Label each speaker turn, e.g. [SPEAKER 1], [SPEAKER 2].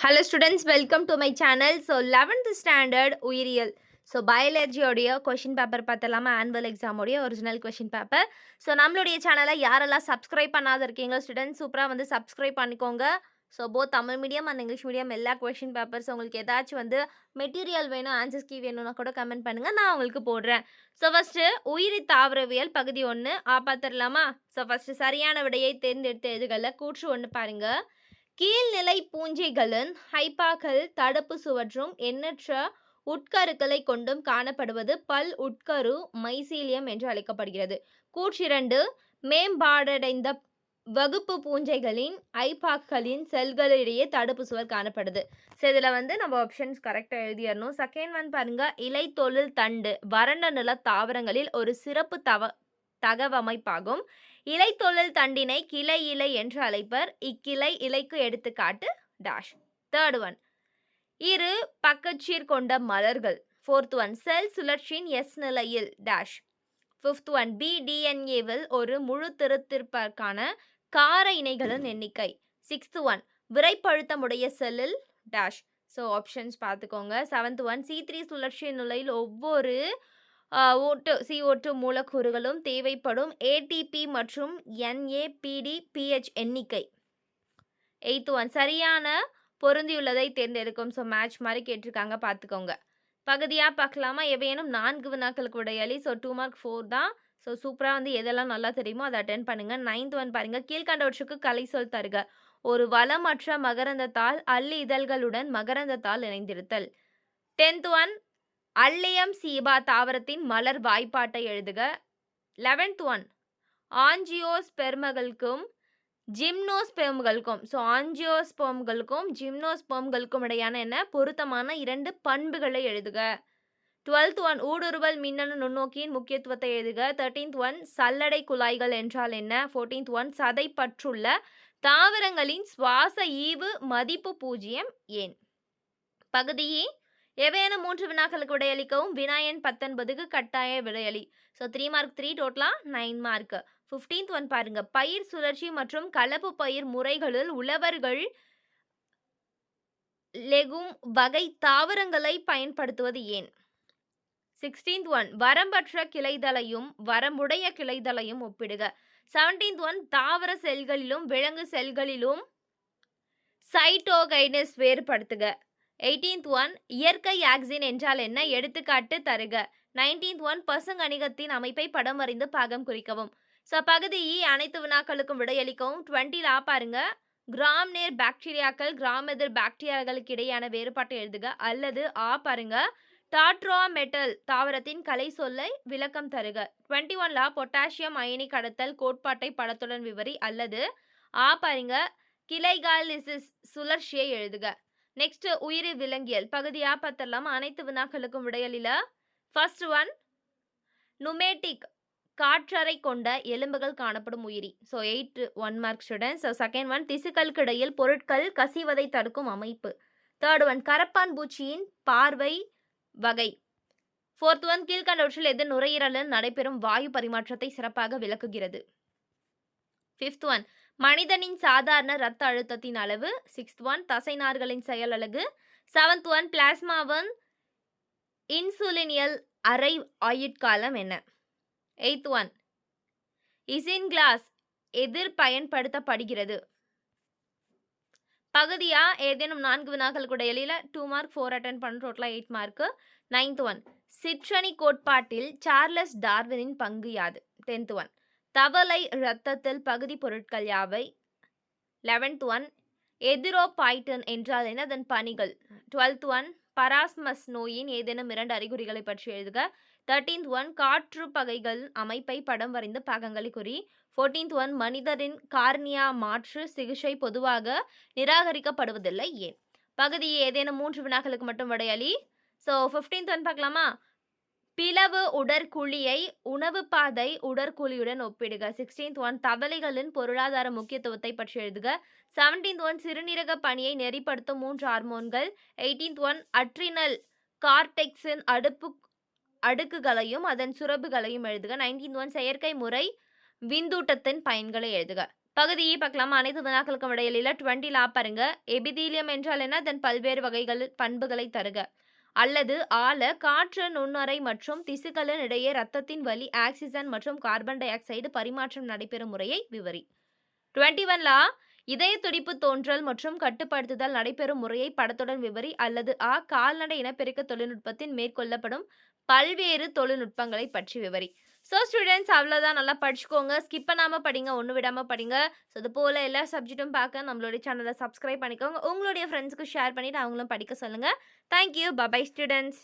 [SPEAKER 1] Hello students, welcome to my channel. So 11th standard உயிரியல். So பயாலஜியோடைய question paper பார்த்தலாமா, annual எக்ஸாமோடைய original question paper. So நம்மளுடைய சேனலை யாரெல்லாம் சப்ஸ்கிரைப் பண்ணாத இருக்கீங்களோ ஸ்டூடெண்ட்ஸ் சூப்பராக வந்து சப்ஸ்கிரைப் பண்ணிக்கோங்க. So both Tamil medium and English medium எல்லா கொஷின் பேப்பர்ஸ் உங்களுக்கு ஏதாச்சும் வந்து மெட்டீரியல் வேணும், ஆன்சர்ஸ் கீ வேணும்னா கூட கமெண்ட் பண்ணுங்கள், நான் உங்களுக்கு போடுறேன். ஸோ ஃபஸ்ட்டு உயிரி தாவரவியல் பகுதி 1 பார்த்துடலாமா. ஸோ ஃபஸ்ட்டு சரியான விடையை தேர்ந்தெடுத்த எதுகளில் கூற்று 1 பாருங்கள். கீழ்நிலை பூஞ்சைகளின் ஹைபாக்கள் தடுப்பு சுவற்றும் எண்ணற்ற உட்கருக்களை கொண்டும் காணப்படுவது பல் உட்கரு மைசீலியம் என்று அழைக்கப்படுகிறது. கூற்றிரண்டு, மேம்பாடடைந்த வகுப்பு பூஞ்சைகளின் ஐபாக்களின் செல்களிடையே தடுப்பு சுவர் காணப்படுது. ஸோ இதில் வந்து நம்ம ஆப்ஷன்ஸ் கரெக்டாக எழுதிடணும். செகண்ட் ஒன் பாருங்க, இலை தொழில் தண்டு வறண்ட நில தாவரங்களில் ஒரு சிறப்பு தகவமைப்பாகும். இலை தொழில் தண்டினை கிளை இலை என்று அழைப்பர். இக்கிளை இலைக்கு எடுத்துக்காட்டு டாஷ். தேர்ட் ஒன், இரு பக்கச்சீர் கொண்ட மலர்கள். ஃபோர்த் ஒன், செல் சுழற்சியின் எஸ் நிலையில் டாஷ். ஃபிஃப்த் ஒன், டிஎன்ஏவில் ஒரு முழு திருத்திற்கான கார இணைகளின் எண்ணிக்கை. சிக்ஸ்த் ஒன், விரைப்பழுத்தமுடைய செல்லில் டாஷ். ஸோ ஆப்ஷன்ஸ் பார்த்துக்கோங்க. செவன்த் ஒன், C3 சுழற்சி நிலையில் ஒவ்வொரு CO2 மூலக்கூறுகளும் தேவைப்படும் ATP மற்றும் NADPH எண்ணிக்கை. எய்த் ஒன், சரியான பொருந்தியுள்ளதை தேர்ந்தெடுக்கும். ஸோ மேட்ச் மாதிரி கேட்டிருக்காங்க, பார்த்துக்கோங்க. பகுதியாக பார்க்கலாமா, எவையேனும் 4 வினாக்களுக்கு விடையளி. ஸோ 2 மார்க் 4 தான். ஸோ சூப்பராக வந்து எதெல்லாம் நல்லா தெரியுமோ அதை அட்டென்ட் பண்ணுங்கள். 9th ஒன் பாருங்கள், கீழ்கண்டவற்றுக்கு கலை சொல் தருக. ஒரு வளமற்ற மகரந்தத்தால் அல்லி இதழ்களுடன் மகரந்தத்தால் இணைந்திருத்தல். 10th ஒன், அல்லியம் சீபா தாவரத்தின் மலர் வாய்ப்பாட்டை எழுதுக. 11th one, ஆஞ்சியோஸ்பெர்ம்களுக்கும் ஜிம்னோஸ்பெர்ம்களுக்கும். ஸோ ஆஞ்சியோஸ்பெர்ம்களுக்கும் ஜிம்னோஸ்பெர்ம்களுக்கும் இடையான என்ன பொருத்தமான 2 பண்புகளை எழுதுக. 12th ஒன், ஊடுருவல் மின்னணு நுண்ணோக்கியின் முக்கியத்துவத்தை எழுதுக. 13th ஒன், சல்லடை குழாய்கள் என்றால் என்ன. 14th ஒன், சதைப்பற்றுள்ள தாவரங்களின் சுவாச ஈவு மதிப்பு 0 ஏன். பகுதியே எவையான 3 வினாக்களுக்கு விடையளிக்கவும். வினா எண் 19க்கு கட்டாய விடையளி. ஸோ 3 மார்க் 3, டோட்டலாக 9 மார்க். 15th ஒன் பாருங்க, பயிர் சுழற்சி மற்றும் கலப்பு பயிர் முறைகளில் உழவர்கள் லெகும் வகை தாவரங்களை பயன்படுத்துவது ஏன். 16th ஒன், வரம்பற்ற கிளைதலையும் வரம்புடைய கிளைதலையும் ஒப்பிடுக. 17th ஒன், தாவர செல்களிலும் விலங்கு செல்களிலும் சைட்டோகைனஸ் வேறுபடுத்துக. 18th ஒன், இயற்கை ஆக்சின் என்றால் என்ன, எடுத்துக்காட்டு தருக. 19th ஒன், பசுங்கணிகத்தின் அமைப்பை படம் வரைந்து பாகம் குறிக்கவும். ஸோ பகுதி அனைத்து வினாக்களுக்கும் விடையளிக்கவும். 20 பாருங்க, கிராம் நேர் பாக்டீரியாக்கள் கிராம் எதிர் பாக்டீரியாக்களுக்கு இடையான வேறுபாட்டை எழுதுக. அல்லது பாருங்க, டாட்ரோமெட்டல் தாவரத்தின் கலை சொல்லை விளக்கம் தருக. 21 பொட்டாசியம் அயனி கடத்தல் கோட்பாட்டை படத்துடன் விவரி. அல்லது பாருங்க, கிளைகாலிசிஸ் சுழற்சியை எழுதுக. நெக்ஸ்ட் உயிரி விலங்கியல் பகுதியா பார்த்தலாம். அனைத்து வினாக்களுக்கும் விடையளில. ஃபர்ஸ்ட் ஒன், நுமேட்டிக் காற்றறை கொண்ட எலும்புகள் காணப்படும் உயிரி. So 8 1 mark students. So second one, திசுக்களுக்கு இடையில் பொருட்கள் கசிவதை தடுக்கும் அமைப்பு. தேர்ட் ஒன், கரப்பான் பூச்சியின் பார்வை வகை. ஃபோர்த் ஒன், கீழ்கண்டவற்றில் எது நுரையீரலில் நடைபெறும் வாயு பரிமாற்றத்தை சிறப்பாக விளக்குகிறது. ஃபிஃப்த் ஒன், மனிதனின் சாதாரண இரத்த அழுத்தத்தின் அளவு. 6th ஒன், தசைநார்களின் செயல் அலகு. 7th ஒன், பிளாஸ்மாவின் இன்சுலினியல் அரை ஆயுட்காலம் என்ன. 8th ஒன், இசின்கிளாஸ் எதிர் பயன்படுத்தப்படுகிறது. பகுதியா ஏதேனும் 4 வினாக்களுக்கு இடையில 2 மார்க் 4 அட்டென்ட் பண்ண, டோட்டலாக 8 மார்க். 9th ஒன், சிற்றணி கோட்பாட்டில் சார்லஸ் டார்வினின் பங்கு யாது. 10th ஒன், தவளை இரத்தத்தில் பகுதி பொருட்கள் யாவை. 11th ஒன், எதிரோபாய்டன் என்றால் என்ன, அதன் பணிகள். 12th ஒன், பராஸ்மஸ் நோயின் ஏதேனும் 2 அறிகுறிகளை பற்றி எழுதுக. 13th ஒன், காற்று பகைகள் அமைப்பை படம் வரைந்து பாகங்களை குறி. 14th ஒன், மனிதரின் கார்னியா மாற்று சிகிச்சை பொதுவாக நிராகரிக்கப்படுவதில்லை ஏன். பகுதி ஏதேனும் 3 வினாக்களுக்கு மட்டும் விடையளி. ஸோ 15th ஒன் பார்க்கலாமா, பிளவு உடற்குழியை உணவு பாதை உடற்குழியுடன் ஒப்பிடுக. 16th ஒன், தவளைகளின் பொருளாதார முக்கியத்துவத்தை பற்றி எழுதுக. 17th ஒன், சிறுநீரக பணியை நெறிப்படுத்தும் 3 ஹார்மோன்கள். 18th ஒன், அட்ரினல் கார்டெக்ஸின் அடுக்குகளையும் அதன் சுரப்புகளையும் எழுதுக. 19th ஒன், செயற்கை முறை விந்தூட்டத்தின் பயன்களை எழுதுக. பகுதி E பார்க்கலாம். அனைத்து வினாக்களுக்கும் விடையில 20 லா பாருங்க. எபிதீலியம் என்றால் என்ன? அதன் பல்வேறு வகைகள் பண்புகளை தருக. அல்லது ஆல காற்று நுண்ணறை மற்றும் திசுக்களின் இடையே இரத்தத்தின் வழி ஆக்சிஜன் மற்றும் கார்பன் டை ஆக்சைடு பரிமாற்றம் நடைபெறும் முறையை விவரி. 21 லா இதய துடிப்பு தோன்றல் மற்றும் கட்டுப்படுத்துதல் நடைபெறும் முறையை படத்துடன் விவரி. அல்லது ஆ கால்நடை இனப்பெருக்க தொழில்நுட்பத்தின் மேற்கொள்ளப்படும் பல்வேறு தொழில்நுட்பங்களை பற்றி விவரி. ஸோ ஸ்டூடெண்ட்ஸ் அவ்வளோதான், நல்லா படிச்சுக்கோங்க, ஸ்கிப் பண்ணாமல் படிங்க, ஒன்று விடாமல் படிங்க. ஸோ இது போல் எல்லா சப்ஜெக்ட்டும் பார்க்க நம்மளுடைய சேனலை சப்ஸ்கிரைப் பண்ணிக்கோங்க. உங்களுடைய ஃப்ரெண்ட்ஸுக்கு ஷேர் பண்ணிவிட்டு அவங்களும் படிக்க சொல்லுங்கள். தேங்க்யூ. Bye students.